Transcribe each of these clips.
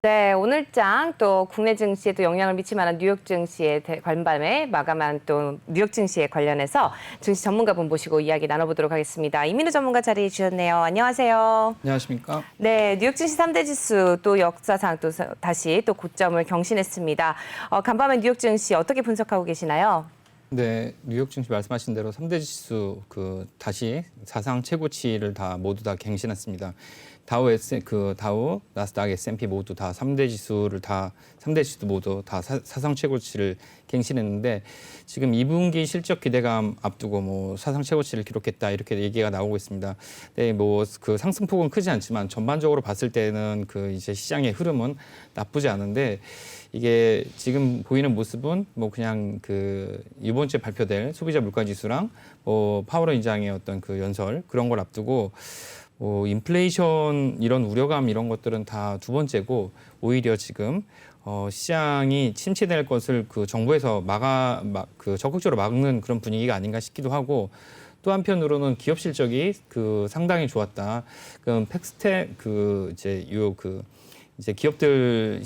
네, 오늘장 또 국내 증시에도 영향을 미칠 만한 뉴욕 증시의 간밤에 마감한 또 뉴욕 증시에 관련해서 증시 전문가분 모시고 이야기 나눠보도록 하겠습니다. 이민우 전문가 자리해 주셨네요. 안녕하세요. 안녕하십니까? 네, 뉴욕 증시 3대 지수 또 역사상 또 다시 또 고점을 경신했습니다. 간밤에 뉴욕 증시 어떻게 분석하고 계시나요? 네, 뉴욕 증시 말씀하신 대로 3대 지수 다시 사상 최고치를 모두 다 갱신했습니다. 다우, 나스닥, S&P 모두 다 3대 지수 모두 다 사상 최고치를 갱신했는데 지금 2분기 실적 기대감 앞두고 사상 최고치를 기록했다 이렇게 얘기가 나오고 있습니다. 네, 그 상승폭은 크지 않지만 전반적으로 봤을 때는 이제 시장의 흐름은 나쁘지 않은데 이게 지금 보이는 모습은 그냥 이번 주에 발표될 소비자 물가 지수랑 파월 의장의 어떤 연설 그런 걸 앞두고 인플레이션 이런 우려감 이런 것들은 다 두 번째고 오히려 지금 시장이 침체될 것을 정부에서 적극적으로 막는 그런 분위기가 아닌가 싶기도 하고 또 한편으로는 기업 실적이 상당히 좋았다. 그럼 팩스텍 이제 기업들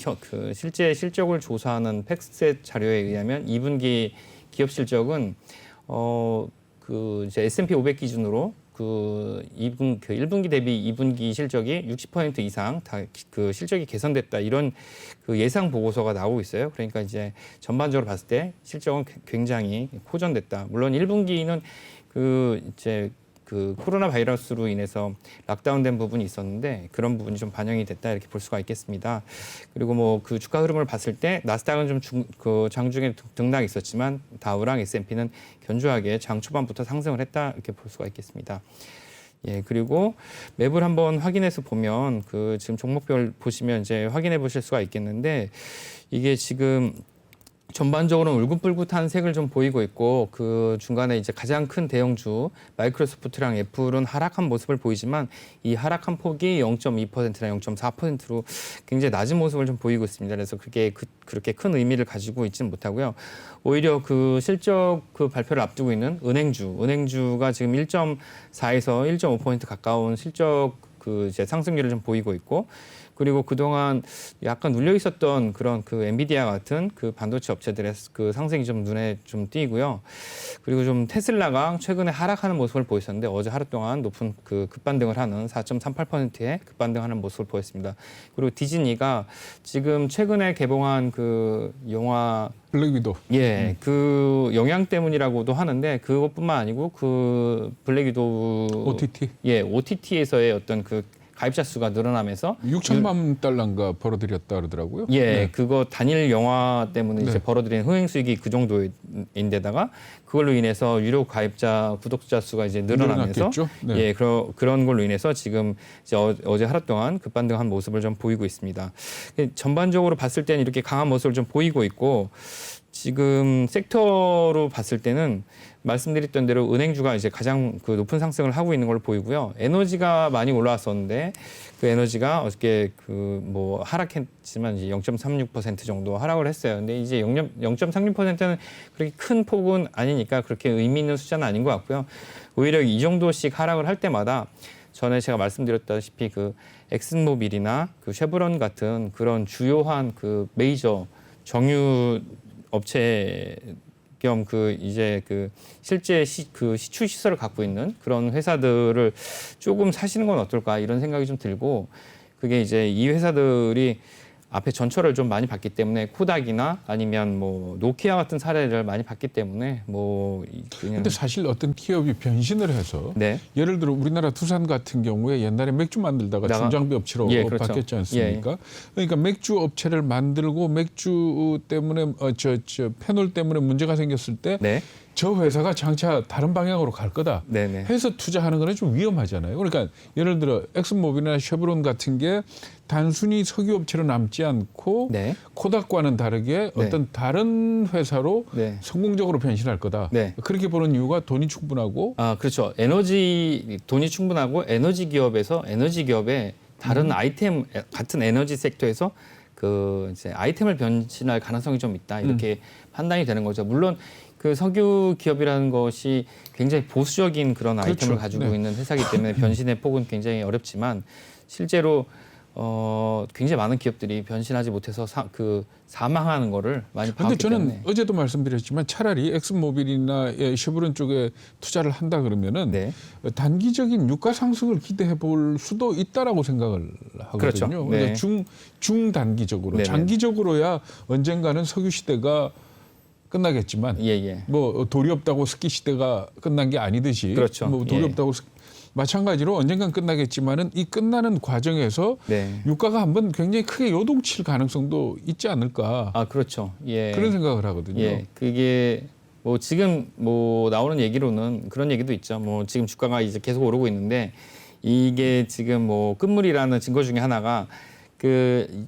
실제 실적을 조사하는 팩스셋 자료에 의하면 2분기 기업 실적은 이제 S&P 500 기준으로 1분기 대비 2분기 실적이 60% 이상 다 실적이 개선됐다 이런 예상 보고서가 나오고 있어요. 그러니까 이제 전반적으로 봤을 때 실적은 굉장히 호전됐다. 물론 1분기는 이제 코로나 바이러스로 인해서 락다운된 부분이 있었는데 그런 부분이 좀 반영이 됐다 이렇게 볼 수가 있겠습니다. 그리고 주가 흐름을 봤을 때 나스닥은 좀 장중에 등락이 있었지만 다우랑 S&P는 견조하게 장 초반부터 상승을 했다 이렇게 볼 수가 있겠습니다. 예, 그리고 맵을 한번 확인해서 보면 지금 종목별 보시면 이제 확인해 보실 수가 있겠는데 이게 지금 전반적으로 울긋불긋한 색을 좀 보이고 있고 중간에 이제 가장 큰 대형주 마이크로소프트랑 애플은 하락한 모습을 보이지만 이 하락한 폭이 0.2%나 0.4%로 굉장히 낮은 모습을 좀 보이고 있습니다. 그래서 그렇게 큰 의미를 가지고 있지는 못하고요. 오히려 실적 발표를 앞두고 있는 은행주가 지금 1.4에서 1.5% 가까운 실적 이제 상승률을 좀 보이고 있고 그리고 그동안 약간 눌려 있었던 그런 엔비디아 같은 반도체 업체들의 상승이 좀 눈에 좀 띄고요. 그리고 좀 테슬라가 최근에 하락하는 모습을 보였었는데 어제 하루 동안 높은 급반등을 하는 4.38%의 급반등하는 모습을 보였습니다. 그리고 디즈니가 지금 최근에 개봉한 영화 블랙 위도우. 예, 영향 때문이라고도 하는데 그것뿐만 아니고 블랙 위도우 OTT. 예, OTT에서의 어떤 가입자 수가 늘어나면서 6천만 달러인가 벌어들였다 그러더라고요. 예, 네. 그거 단일 영화 때문에 이제 벌어들인 흥행 수익이 그 정도인데다가 그걸로 인해서 유료 가입자 구독자 수가 이제 늘어나면서 네. 예, 그런 걸로 인해서 지금 이제 어제 하루 동안 급반등한 모습을 좀 보이고 있습니다. 전반적으로 봤을 때는 이렇게 강한 모습을 좀 보이고 있고 지금 섹터로 봤을 때는 말씀드렸던 대로 은행주가 이제 가장 높은 상승을 하고 있는 걸로 보이고요. 에너지가 많이 올라왔었는데 에너지가 어저께 하락했지만 이제 0.36% 정도 하락을 했어요. 근데 이제 0.36%는 그렇게 큰 폭은 아니니까 그렇게 의미 있는 숫자는 아닌 것 같고요. 오히려 이 정도씩 하락을 할 때마다 전에 제가 말씀드렸다시피 엑슨모빌이나 쉐브론 같은 그런 주요한 메이저 정유 업체 겸 이제 실제 시추 시설을 갖고 있는 그런 회사들을 조금 사시는 건 어떨까 이런 생각이 좀 들고 그게 이제 이 회사들이 앞에 전철을 좀 많이 봤기 때문에 코닥이나 아니면 노키아 같은 사례를 많이 봤기 때문에 근데 사실 어떤 기업이 변신을 해서 네. 예를 들어 우리나라 두산 같은 경우에 옛날에 맥주 만들다가 중장비 업체로 예, 그렇죠. 바뀌었지 않습니까? 예. 그러니까 맥주 업체를 만들고 맥주 때문에 페놀 때문에 문제가 생겼을 때 네. 저 회사가 장차 다른 방향으로 갈 거다 네네. 해서 투자하는 거는 좀 위험하잖아요. 그러니까 예를 들어 엑슨모빌이나 쉐브론 같은 게 단순히 석유업체로 남지 않고 네. 코닥과는 다르게 네. 어떤 다른 회사로 네. 성공적으로 변신할 거다. 네. 그렇게 보는 이유가 돈이 충분하고 그렇죠. 돈이 충분하고 에너지 기업의 다른 같은 에너지 섹터에서 이제 아이템을 변신할 가능성이 좀 있다. 이렇게 판단이 되는 거죠. 물론 석유 기업이라는 것이 굉장히 보수적인 그런 아이템을 그렇죠. 가지고 네. 있는 회사이기 때문에 변신의 폭은 굉장히 어렵지만 실제로 굉장히 많은 기업들이 변신하지 못해서 사망하는 거를 많이 그런데 봤기 저는 때문에. 어제도 말씀드렸지만 차라리 엑슨모빌이나 쉐보론 쪽에 투자를 한다 그러면은 네. 단기적인 유가 상승을 기대해 볼 수도 있다라고 생각을 하거든요. 그렇죠. 네. 그러니까 중단기적으로 네네. 장기적으로야 언젠가는 석유 시대가 끝나겠지만 예. 뭐 돌이 없다고 스키 시대가 끝난 게 아니듯이 그렇죠. 뭐 돌이 예. 없다고 마찬가지로 언젠간 끝나겠지만은 이 끝나는 과정에서 네. 유가가 한번 굉장히 크게 요동칠 가능성도 있지 않을까 아, 그렇죠. 예. 그런 생각을 하거든요. 예. 그게 뭐 지금 뭐 나오는 얘기로는 그런 얘기도 있죠. 뭐 지금 주가가 이제 계속 오르고 있는데 이게 지금 뭐 끝물이라는 증거 중에 하나가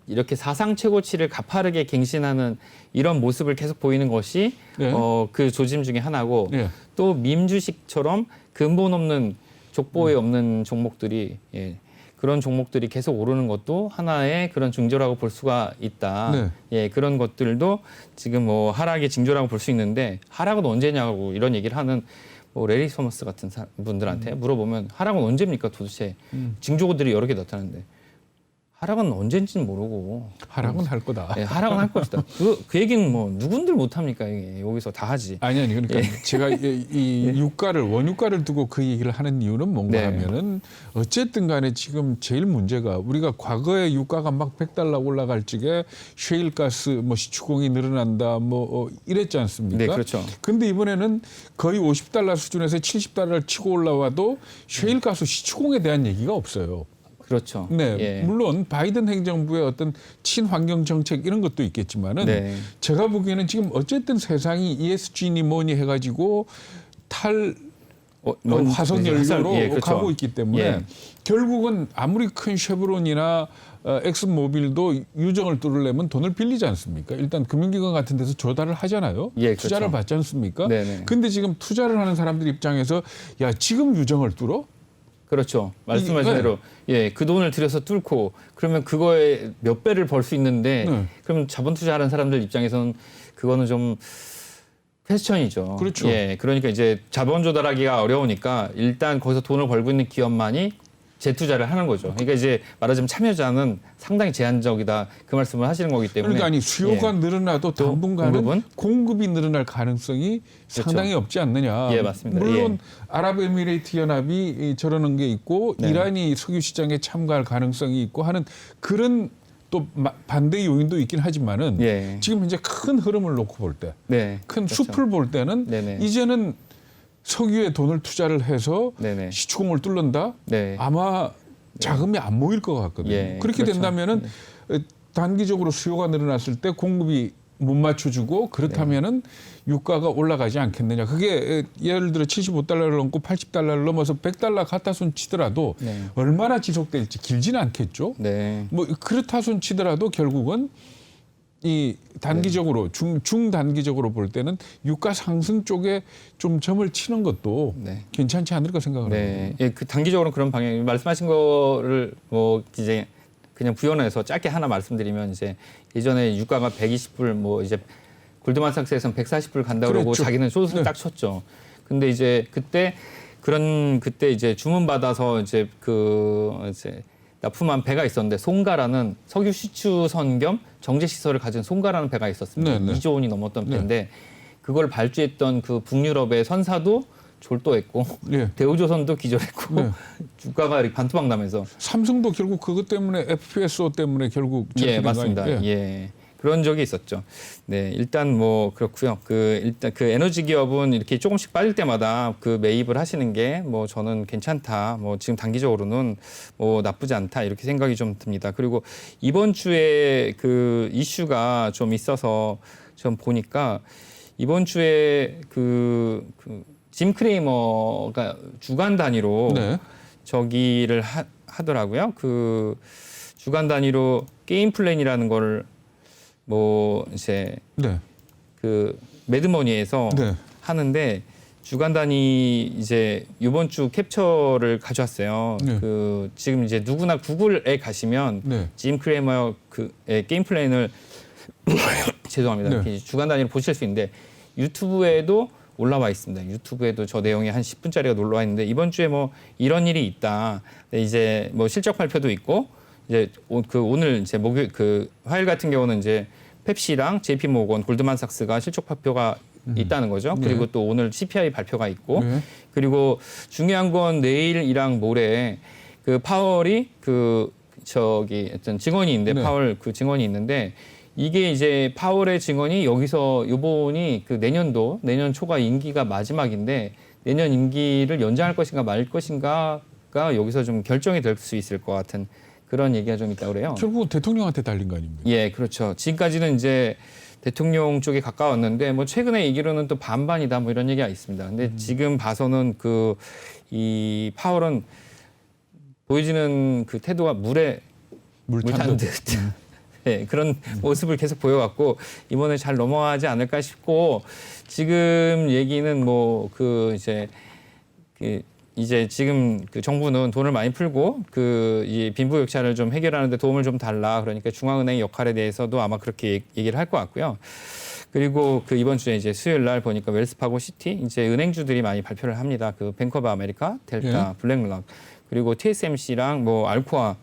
이렇게 사상 최고치를 가파르게 갱신하는 이런 모습을 계속 보이는 것이 네. 그 조짐 중에 하나고 네. 또 밈주식처럼 근본 없는 족보에 없는 종목들이 그런 종목들이 계속 오르는 것도 하나의 그런 징조라고 볼 수가 있다. 네. 예, 그런 것들도 지금 뭐 하락의 징조라고 볼 수 있는데 하락은 언제냐고 이런 얘기를 하는 뭐 레리 소머스 같은 분들한테 물어보면 하락은 언제입니까 도대체 징조들이 여러 개 나타나는데 하락은 언제인지는 모르고 하락은 할 거다. 예, 하락은 할 것이다. 그 얘기는 뭐 누군들 못합니까? 이게 여기서 다 하지. 아니 그러니까 제가 이 원유가를 두고 그 얘기를 하는 이유는 뭔가 네. 하면은 어쨌든 간에 지금 제일 문제가 우리가 과거에 유가가 막 $100 올라갈 적에 셰일가스 뭐 시추공이 늘어난다 뭐 이랬지 않습니까? 네, 그렇죠. 근데 이번에는 거의 $50 수준에서 $70를 치고 올라와도 셰일가스 시추공에 대한 얘기가 없어요. 그렇죠. 네, 예. 물론 바이든 행정부의 어떤 친환경 정책 이런 것도 있겠지만은 네. 제가 보기에는 지금 어쨌든 세상이 ESG니 뭐니 해가지고 화석 연료로 예, 그렇죠. 가고 있기 때문에 예. 결국은 아무리 큰 쉐브론이나 엑슨모빌도 유정을 뚫으려면 돈을 빌리지 않습니까? 일단 금융기관 같은 데서 조달을 하잖아요. 예, 투자를 그렇죠. 받지 않습니까? 네네. 근데 지금 투자를 하는 사람들 입장에서 야 지금 유정을 뚫어? 그렇죠. 말씀하신 네. 대로 그 돈을 들여서 뚫고 그러면 그거에 몇 배를 벌 수 있는데 네. 그럼 자본 투자하는 사람들 입장에서는 그거는 좀 퀘스천이죠. 그렇죠. 그러니까 이제 자본 조달하기가 어려우니까 일단 거기서 돈을 벌고 있는 기업만이 재투자를 하는 거죠. 그러니까 이제 말하자면 참여자는 상당히 제한적이다 그 말씀을 하시는 거기 때문에 그러니까 아니 수요가 늘어나도 당분간은 공급이 늘어날 가능성이 상당히 없지 않느냐. 예, 맞습니다. 물론 아랍에미레이트 연합이 저러는 게 있고 네. 이란이 석유 시장에 참가할 가능성이 있고 하는 그런 또 반대 요인도 있긴 하지만은 예. 지금 이제 큰 흐름을 놓고 볼 때, 네. 큰 그렇죠. 숲을 볼 때는 네네. 이제는 석유에 돈을 투자를 해서 네네. 시추공을 뚫는다. 네. 아마 자금이 안 모일 것 같거든요. 예, 그렇게 그렇죠. 된다면은 단기적으로 수요가 늘어났을 때 공급이 못 맞춰주고 그렇다면은 유가가 올라가지 않겠느냐. 그게 예를 들어 $75를 넘고 $80를 넘어서 $100 갖다 손 치더라도 네. 얼마나 지속될지 길지는 않겠죠. 네. 뭐 그렇다 손 치더라도 결국은 이 단기적으로 중단기적으로 볼 때는 유가 상승 쪽에 좀 점을 치는 것도 네. 괜찮지 않을까 생각을 합니다. 네, 예, 그 단기적으로 그런 방향 말씀하신 거를 뭐 이제 그냥 부연해서 짧게 하나 말씀드리면 이제 예전에 유가가 120불 뭐 이제 골드만삭스에서는 140불 간다 그러고 그랬죠. 자기는 소득을 네. 딱 쳤죠. 근데 이제 그때 이제 주문 받아서 이제 이제 납품한 배가 있었는데 송가라는 석유 시추선 겸 정제 시설을 가진 송가라는 배가 있었습니다. 네, 네. 2조 원이 넘었던 네. 배인데 그걸 발주했던 그 북유럽의 선사도 졸도했고 예. 대우조선도 기절했고 네. 주가가 이렇게 반토막 나면서 삼성도 결국 그것 때문에 FPSO 때문에 결국 예, 저렇게 된 거 맞습니다. 아니에요? 예. 그런 적이 있었죠. 네, 일단 뭐 그렇고요. 일단 그 에너지 기업은 이렇게 조금씩 빠질 때마다 그 매입을 하시는 게 뭐 저는 괜찮다. 뭐 지금 단기적으로는 뭐 나쁘지 않다 이렇게 생각이 좀 듭니다. 그리고 이번 주에 그 이슈가 좀 있어서 좀 보니까 이번 주에 짐 크레이머가 주간 단위로 네. 저기를 하더라고요. 그 주간 단위로 게임 플랜이라는 거를 뭐 이제 네. 그 매드머니에서 네. 하는데 주간 단위 이제 이번 주 캡처를 가져왔어요. 네. 지금 이제 누구나 구글에 가시면 네. 짐 크레이머 게임 플랜을 죄송합니다. 네. 주간 단위로 보실 수 있는데 유튜브에도 올라와 있습니다. 유튜브에도 저 내용이 한 10분짜리가 올라와 있는데 이번 주에 뭐 이런 일이 있다. 이제 뭐 실적 발표도 있고 이제 오늘 이제 목요일 화요일 같은 경우는 이제 펩시랑 JP 모건, 골드만삭스가 실적 발표가 있다는 거죠. 그리고 또 오늘 CPI 발표가 있고, 그리고 중요한 건 내일이랑 모레 그 파월이 어떤 증언이 있는데 파월 그 증언이 있는데 이게 이제 파월의 증언이 여기서 요번이 그 내년 초가 임기가 마지막인데 내년 임기를 연장할 것인가 말 것인가가 여기서 좀 결정이 될 수 있을 것 같은 그런 얘기가 좀 있다고 그래요. 결국 대통령한테 달린 거 아닙니까? 예, 그렇죠. 지금까지는 이제 대통령 쪽에 가까웠는데 뭐 최근에 얘기로는 또 반반이다 뭐 이런 얘기가 있습니다. 근데 지금 봐서는 이 파월은 보여지는 그 태도가 물에 물탄 듯 네, 그런 모습을 계속 보여왔고 이번에 잘 넘어가지 않을까 싶고 지금 얘기는 이제 지금 그 정부는 돈을 많이 풀고 이 빈부격차를 좀 해결하는데 도움을 좀 달라 그러니까 중앙은행의 역할에 대해서도 아마 그렇게 얘기를 할 것 같고요. 그리고 이번 주에 이제 수요일 날 보니까 웰스파고 시티 이제 은행주들이 많이 발표를 합니다. 뱅크 오브 아메리카, 델타, 블랙락 그리고 TSMC랑 알코아,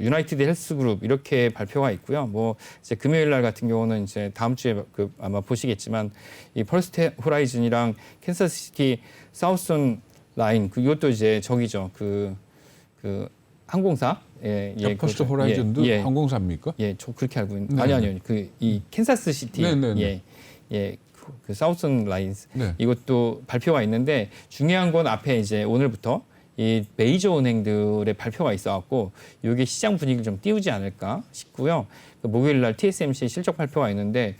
유나이티드 헬스그룹 이렇게 발표가 있고요. 이제 금요일 날 같은 경우는 이제 다음 주에 아마 보시겠지만 이 펄스트 호라이즌이랑 캔사스시티 사우슨 라인 이것도 이제 저기죠. 항공사. 펄스트 호라이즌도 항공사입니까? 예, 저 그렇게 알고 있는데 아니요. 이 캔사스 시티. 그 사우슨 라인스 이것도 발표가 있는데 중요한 건 앞에 이제 오늘부터 이 메이저 은행들의 발표가 있어갖고 이게 시장 분위기를 좀 띄우지 않을까 싶고요. 목요일 날 TSMC 실적 발표가 있는데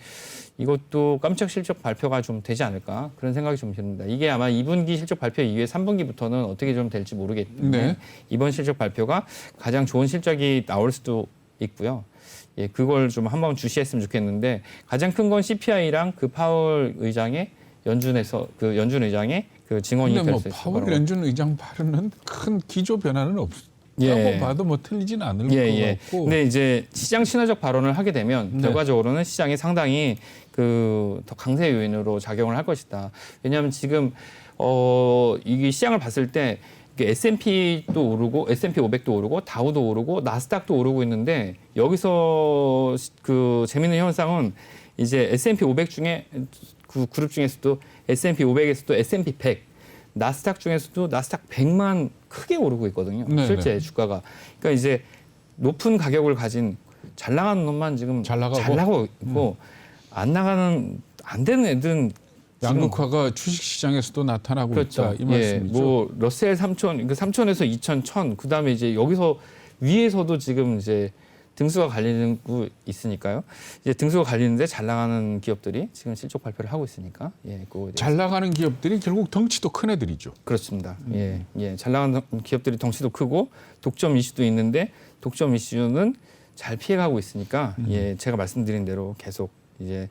이것도 깜짝 실적 발표가 좀 되지 않을까 그런 생각이 좀 듭니다. 이게 아마 2분기 실적 발표 이후에 3분기부터는 어떻게 좀 될지 모르겠는데 이번 실적 발표가 가장 좋은 실적이 나올 수도 있고요. 예, 그걸 좀 한번 주시했으면 좋겠는데 가장 큰 건 CPI랑 파월 의장의 연준 의장의 증언이 될 수 있을 파월 거라고. 연준 의장 발언은 큰 기조 변화는 없다고 봐도 틀리진 않을 것 같고. 근데 이제 시장 친화적 발언을 하게 되면 결과적으로는 시장이 상당히 더 강세 요인으로 작용을 할 것이다. 왜냐하면 지금 이게 시장을 봤을 때 S&P도 오르고 S&P 500도 오르고 다우도 오르고 나스닥도 오르고 있는데 여기서 재미있는 현상은 이제 S&P 500 중에 그룹 중에서도 S&P 500에서도 S&P 100 나스닥 중에서도 나스닥 100만 크게 오르고 있거든요. 실제 주가가. 그러니까 이제 높은 가격을 가진 잘 나가는 놈만 지금 잘 나가고 있고 안 되는 애들은 양극화가 주식시장에서도 나타나고 있다 이 말씀이죠. 러셀 3000, 3000에서 2000, 1000 그다음에 이제 여기서 위에서도 지금 이제 등수가 갈리는 거 있으니까요. 이제 등수가 갈리는데 잘 나가는 기업들이 지금 실적 발표를 하고 있으니까 잘 나가는 기업들이 결국 덩치도 큰 애들이죠. 그렇습니다. 잘 나가는 기업들이 덩치도 크고 독점 이슈도 있는데 독점 이슈는 잘 피해가고 있으니까 제가 말씀드린 대로 계속 이제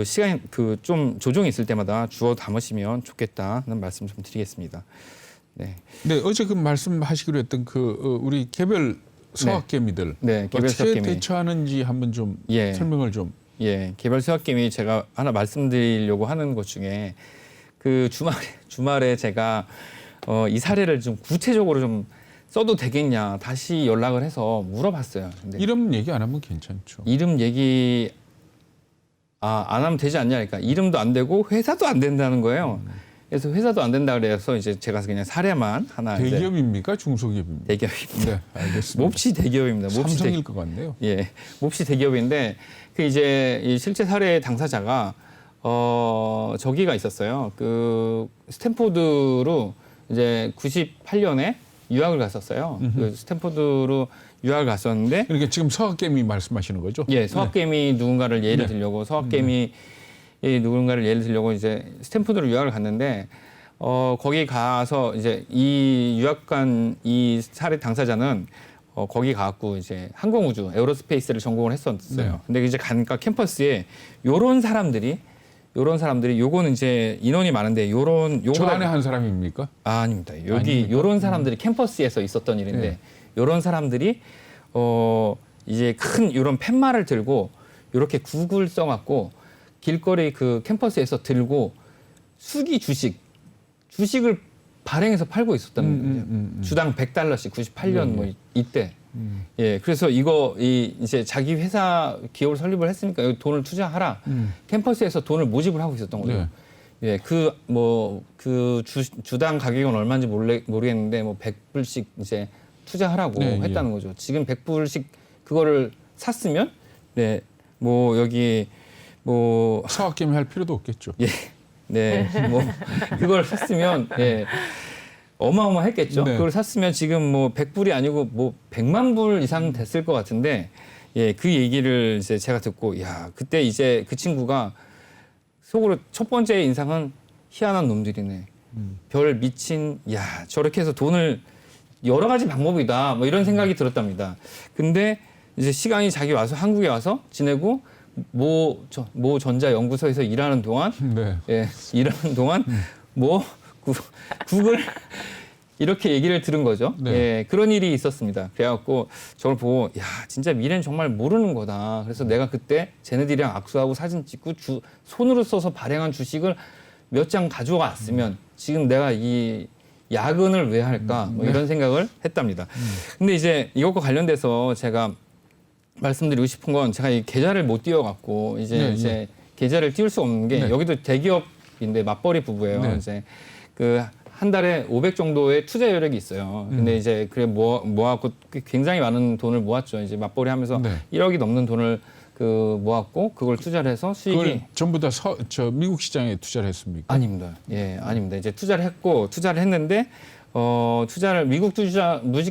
시간 좀 조정이 있을 때마다 주워 담으시면 좋겠다는 말씀 좀 드리겠습니다. 네. 어제 말씀하시기로 했던 우리 개별 서학개미들 개별 어떻게 서학개미 대처하는지 한번 좀 설명을 좀. 개별 서학개미 제가 하나 말씀드리려고 하는 것 중에 주말에 제가 이 사례를 좀 구체적으로 좀 써도 되겠냐 다시 연락을 해서 물어봤어요. 근데 이름 얘기 안 하면 괜찮죠. 이름 얘기 안 하면 되지 않냐, 그러니까 이름도 안 되고 회사도 안 된다는 거예요. 그래서 회사도 안 된다 그래서 이제 제가 그냥 사례만 하나. 대기업입니까, 중소기업입니까? 대기업입니다. 네, 알겠습니다. 몹시 대기업입니다. 삼성일 것 같네요. 몹시 대기업인데 이제 이 실제 사례 당사자가 저기가 있었어요. 스탠포드로 이제 98년에 유학을 갔었어요. 스탠포드로 유학을 갔었는데. 그러니까 지금 서학개미 말씀하시는 거죠? 서학개미 누군가를 예를 들려고 서학개미 누군가를 예를 들려고 이제 스탠포드로 유학을 갔는데 거기 가서 이제 이 유학 간 이 사례 당사자는 거기 가갖고 이제 항공우주 에어로스페이스를 전공을 했었어요. 근데 이제 가니까 캠퍼스에 요런 사람들이 요거는 이제 인원이 많은데 저 안에 한 사람입니까? 아닙니다. 요런 사람들이 캠퍼스에서 있었던 일인데 요런 사람들이 이제 큰 요런 팻말을 들고 요렇게 구글 써갖고 길거리 캠퍼스에서 들고 수기 주식을 발행해서 팔고 있었다는 거죠. 주당 $100씩 98년 뭐 이때. 예, 그래서 이제 자기 회사 기업을 설립을 했으니까 여기 돈을 투자하라. 캠퍼스에서 돈을 모집을 하고 있었던 거죠. 네. 예, 주당 가격은 얼마인지 모르겠는데 뭐 100불씩 이제 투자하라고 네, 했다는 거죠. 지금 100불씩 그거를 샀으면 네, 뭐 여기 뭐 사업 게임 할 필요도 없겠죠. 예, 네, 뭐 그걸 샀으면 예. 어마어마했겠죠. 네. 그걸 샀으면 지금 뭐 100불이 아니고 뭐 100만 불 이상 됐을 것 같은데, 예, 그 얘기를 이제 제가 듣고, 야, 그때 이제 그 친구가 속으로 첫 번째 인상은 희한한 놈들이네. 별 미친, 야, 저렇게 해서 돈을 여러 가지 방법이다. 뭐 이런 생각이 들었답니다. 근데 이제 시간이 자기 와서 한국에 와서 지내고 모 전자연구소에서 일하는 동안, 네. 예, 일하는 동안 구글 이렇게 얘기를 들은 거죠. 네. 예, 그런 일이 있었습니다. 그래갖고 저를 보고 야 진짜 미래는 정말 모르는 거다. 그래서 내가 그때 쟤네들이랑 악수하고 사진 찍고 손으로 써서 발행한 주식을 몇 장 가져왔으면 지금 내가 이 야근을 왜 할까 뭐 이런 생각을 했답니다. 근데 이제 이것과 관련돼서 제가 말씀드리고 싶은 건 제가 이 계좌를 못 띄워갖고 이제 계좌를 띄울 수 없는 게 네. 여기도 대기업인데 맞벌이 부부예요. 네. 이제 한 달에 500 정도의 투자 여력이 있어요. 근데 이제 그래 모았고 굉장히 많은 돈을 모았죠. 이제 맞벌이 하면서 네. 1억이 넘는 돈을 모았고 그걸 투자를 해서 수익이 그걸 전부 다 미국 시장에 투자를 했습니까? 아닙니다. 예, 아닙니다. 이제 투자를 했는데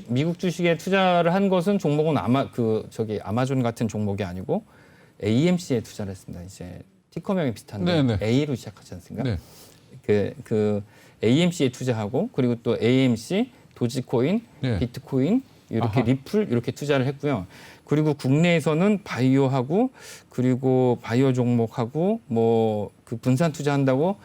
미국 주식에 투자를 한 것은 종목은 아마존 같은 종목이 아니고 AMC에 투자를 했습니다. 이제 티커명이 비슷한데 네네. A로 시작하지 않습니까? 네. 그 AMC에 투자하고 그리고 또 AMC, 도지코인, 네. 비트코인 이렇게 아하. 리플 이렇게 투자를 했고요. 그리고 국내에서는 바이오하고 그리고 바이오 종목하고 뭐 그 분산 투자한다고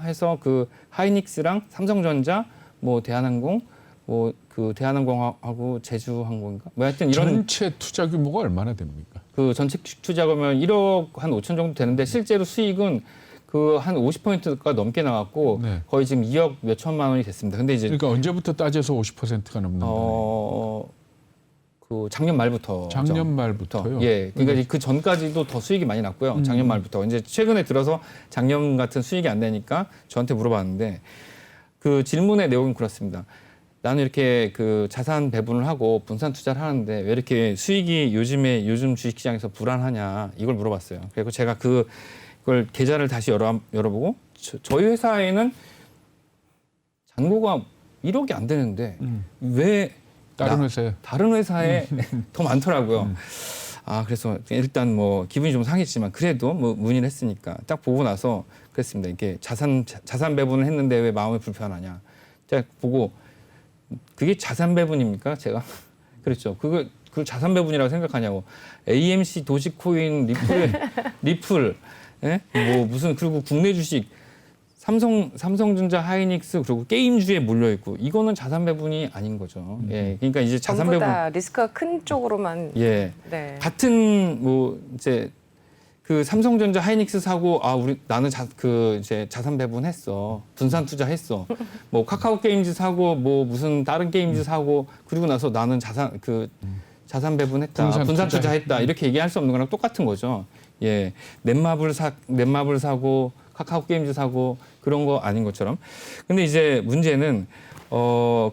해서 그 하이닉스랑 삼성전자 뭐 대한항공 뭐 그 대한항공하고 제주항공인가 뭐 하여튼 이런 전체 투자 규모가 얼마나 됩니까? 그 전체 투자금은 1억 한 5천 정도 되는데 실제로 수익은 그 한 50%가 넘게 나왔고 네. 거의 지금 2억 몇 천만 원이 됐습니다. 근데 이제 그러니까 언제부터 따져서 50%가 넘는 거예요? 그 작년 말부터 작년 말부터요? 예. 그러니까 그 전까지도 더 수익이 많이 났고요. 작년 말부터. 이제 최근에 들어서 작년 같은 수익이 안 되니까 저한테 물어봤는데 그 질문의 내용은 그렇습니다. 나는 이렇게 그 자산 배분을 하고 분산 투자를 하는데 왜 이렇게 수익이 요즘 주식시장에서 불안하냐 이걸 물어봤어요. 그리고 제가 그걸 계좌를 다시 열어보고 저희 회사에는 잔고가 1억이 안 되는데 왜 다른 회사에 더 많더라고요. 그래서 일단 뭐 기분이 좀 상했지만 그래도 뭐 문의를 했으니까 딱 보고 나서 그랬습니다. 이게 자산 배분을 했는데 왜 마음이 불편하냐. 제가 보고 그게 자산 배분입니까? 제가 그랬죠. 그걸 자산 배분이라고 생각하냐고. AMC, 도지코인, 리플, 예? 뭐 무슨 그리고 국내 주식 삼성전자, 하이닉스 그리고 게임주에 몰려 있고 이거는 자산 배분이 아닌 거죠. 예, 그러니까 이제 자산 전부 배분 다 리스크가 큰 쪽으로만. 예, 네. 같은 뭐 이제 그 삼성전자, 하이닉스 사고 나는 이제 자산 배분했어, 분산 투자했어. 뭐 카카오 게임즈 사고 뭐 무슨 다른 게임즈 사고 그리고 나서 나는 자산 배분했다, 분산 투자했다 이렇게 얘기할 수 없는 거랑 똑같은 거죠. 예, 넷마블 사고 카카오 게임즈 사고 그런 거 아닌 것처럼. 근데 이제 문제는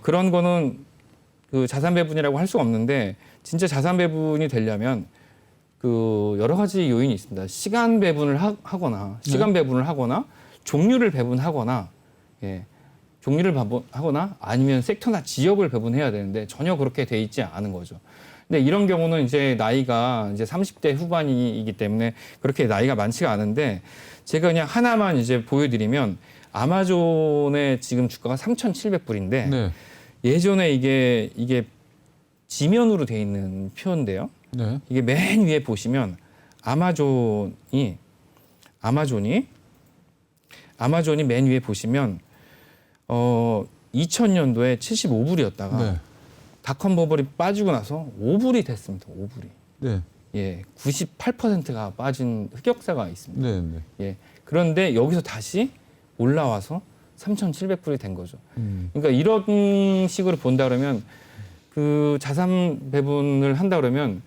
그런 거는 그 자산 배분이라고 할 수가 없는데 진짜 자산 배분이 되려면 그 여러 가지 요인이 있습니다. 시간 배분을 하거나 종류를 배분하거나 아니면 섹터나 지역을 배분해야 되는데 전혀 그렇게 돼 있지 않은 거죠. 근데 이런 경우는 이제 나이가 이제 30대 후반이기 때문에 그렇게 나이가 많지가 않은데 제가 그냥 하나만 이제 보여드리면 아마존의 지금 주가가 3,700불인데 네. 예전에 이게 지면으로 돼 있는 표인데요. 네. 이게 맨 위에 보시면 아마존이 맨 위에 보시면 2000년도에 75불이었다가 네. 닷컴 버블이 빠지고 나서 5불이 됐습니다. 5불이. 네. 예, 98%가 빠진 흑역사가 있습니다. 네. 네. 예. 그런데 여기서 다시 올라와서 3,700불이 된 거죠. 그러니까 이런 식으로 본다 그러면 그 자산 배분을 한다 그러면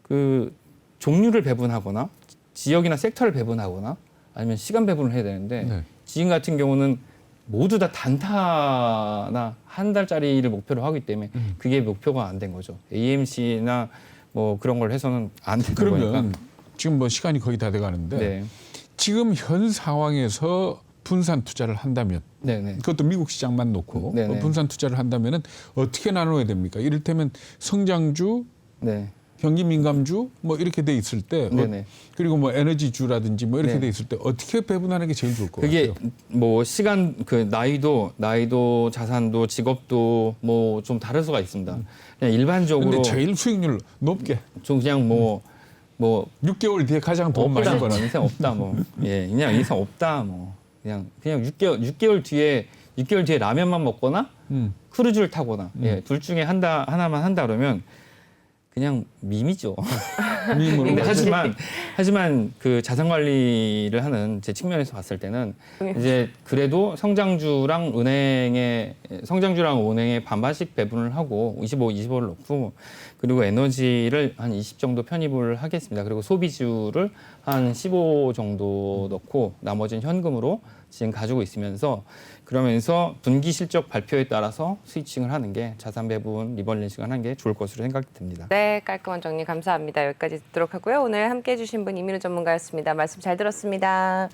그 종류를 배분하거나 지역이나 섹터를 배분하거나 아니면 시간 배분을 해야 되는데 네. 지금 같은 경우는 모두 다 단타나 한 달짜리를 목표로 하기 때문에 그게 목표가 안 된 거죠. AMC나 뭐 그런 걸 해서는 안 되는 그러면 거니까. 지금 뭐 시간이 거의 다 돼가는데 네. 지금 현 상황에서 분산 투자를 한다면 네네. 그것도 미국 시장만 놓고 네네. 분산 투자를 한다면은 어떻게 나눠야 됩니까? 이를테면 성장주, 네. 경기 민감주 뭐 이렇게 돼 있을 때 네네. 그리고 뭐 에너지주라든지 뭐 이렇게 네. 돼 있을 때 어떻게 배분하는 게 제일 좋을 것 그게 같아요? 뭐 시간 그 나이도 자산도 직업도 뭐 좀 다를 수가 있습니다. 그냥 일반적으로 근데 제일 수익률 높게 좀 그냥 뭐 6개월 뒤에 가장 돈 많이 없다 버는 인생 없다 뭐 예 그냥 인생 없다 뭐 그냥 6개월 뒤에 라면만 먹거나 크루즈를 타거나 예 둘 중에 하나만 한다 그러면 그냥 밈이죠. 밈으로 근데 가지고. 하지만 그 자산 관리를 하는 제 측면에서 봤을 때는 이제 그래도 성장주랑 은행의 반반씩 배분을 하고 25를 넣고 그리고 에너지를 한 20 정도 편입을 하겠습니다. 그리고 소비주를 한 15 정도 넣고 나머지는 현금으로 지금 가지고 있으면서 그러면서 분기 실적 발표에 따라서 스위칭을 하는 게 자산 배분 리밸런싱을 하는 게 좋을 것으로 생각이 듭니다. 네, 깔끔한 정리 감사합니다. 여기까지 듣도록 하고요. 오늘 함께해 주신 분 이민우 전문가였습니다. 말씀 잘 들었습니다.